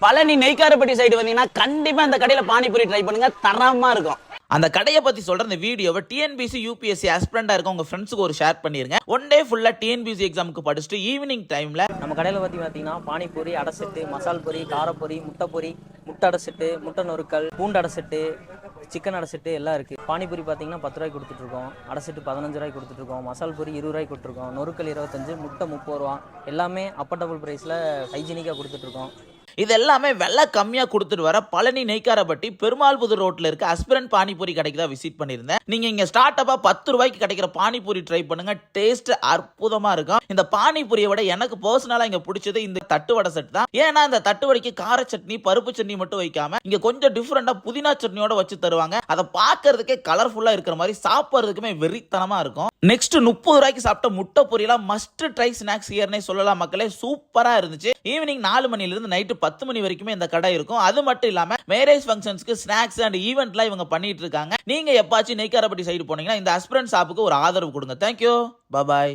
Palani Neikkarapatti side வந்தீங்கன்னா கண்டிப்பா இந்த கடையில பானிபூரி ட்ரை பண்ணுங்க, தரமா இருக்கும். அந்த கடையை பத்தி சொல்ற இந்த வீடியோவை டிஎன்பிசி யூபிஎஸ்சி ஆஸ்பிரண்டா இருக்க உங்க ஃப்ரெண்ட்ஸுக்கு ஒரு ஷேர் பண்ணிருங்க. ஒன் டே ஃபுல்லா டிஎன்பிசி எக்ஸாமுக்கு படிச்சுட்டு ஈவினிங் டைம்ல நம்ம கடையில் பார்த்தீங்கன்னா பானிபூரி, அடை செட்டு, மசால் பொரி, காரப்பொரி, முட்டை பொரி, முட்டை அடை செட்டு, முட்டை நொறுக்கல், பூண்டு அடை செட்டு, சிக்கன் அடை செட்டு எல்லாம் இருக்குது. பானிபூரி பார்த்தீங்கன்னா 10 ரூபாய்க்கு கொடுத்துட்ருக்கோம், அடை செட்டு 15 ரூபாய்க்கு கொடுத்துட்ருக்கோம், மசால் பொரி 20 ரூபாய்க்கு கொடுத்துருக்கோம், நொறுக்கல் 25, முட்டை 30 ரூபா. எல்லாமே அப்பர்டபுள் ப்ரைஸில் ஹைஜீனிக்காக கொடுத்துட்ருக்கோம். இது எல்லாமே விலை கம்மியா கொடுத்துட்டு வர பழனி நெய்க்காரப்பட்டி பெருமாள்புதூர் ரோட்ல இருக்க அஸ்பிரண்ட் பானிபூரி கடைக்கு தான் விசிட் பண்ணியிருந்தேன். நீங்க இங்க ஸ்டார்ட் அப்பா 10 ரூபாய்க்கு கிடைக்கிற பானிபூரி ட்ரை பண்ணுங்க, டேஸ்ட் அற்புதமா இருக்கும். இந்த பானிபூரியை விட எனக்கு பர்சனலா இங்க பிடிச்சது இந்த தட்டுவடை செட் தான். ஏன்னா இந்த தட்டுவடைக்கு கார சட்னி, பருப்பு சட்னி மட்டும் வைக்காம இங்க கொஞ்சம் டிஃபரெண்டா புதினா சட்னியோட வச்சு தருவாங்க. அதை பார்க்கறதுக்கே கலர்ஃபுல்லா இருக்கிற மாதிரி சாப்பிட்றதுக்குமே வெறித்தனமா இருக்கும். நெக்ஸ்ட் 30 ரூபாய்க்கு சாப்பிட்ட முட்டை பொரியலாம் மஸ்ட் ட்ரை ஸ்நாக்ஸ் ஹியர்னே சொல்லலாம் மக்களே. சூப்பரா இருந்துச்சு. ஈவினிங் 4 மணில இருந்து நைட்டு 10 மணி வரைக்குமே இந்த கடை இருக்கும். அது மட்டும் இல்லாம மேரேஜ் ஃபங்க்ஷன்ஸ்க்கு ஸ்நாக்ஸ் அண்ட் ஈவென்ட்லாம் இவங்க பண்ணிட்டு இருக்காங்க. நீங்க எப்பாச்சும் நெய்க்காரப்பட்டி சைடு போனீங்கன்னா இந்த அஸ்பிரண்ட் ஷாப்புக்கு ஒரு ஆதரவு கொடுங்க. தேங்க்யூ, பாய்.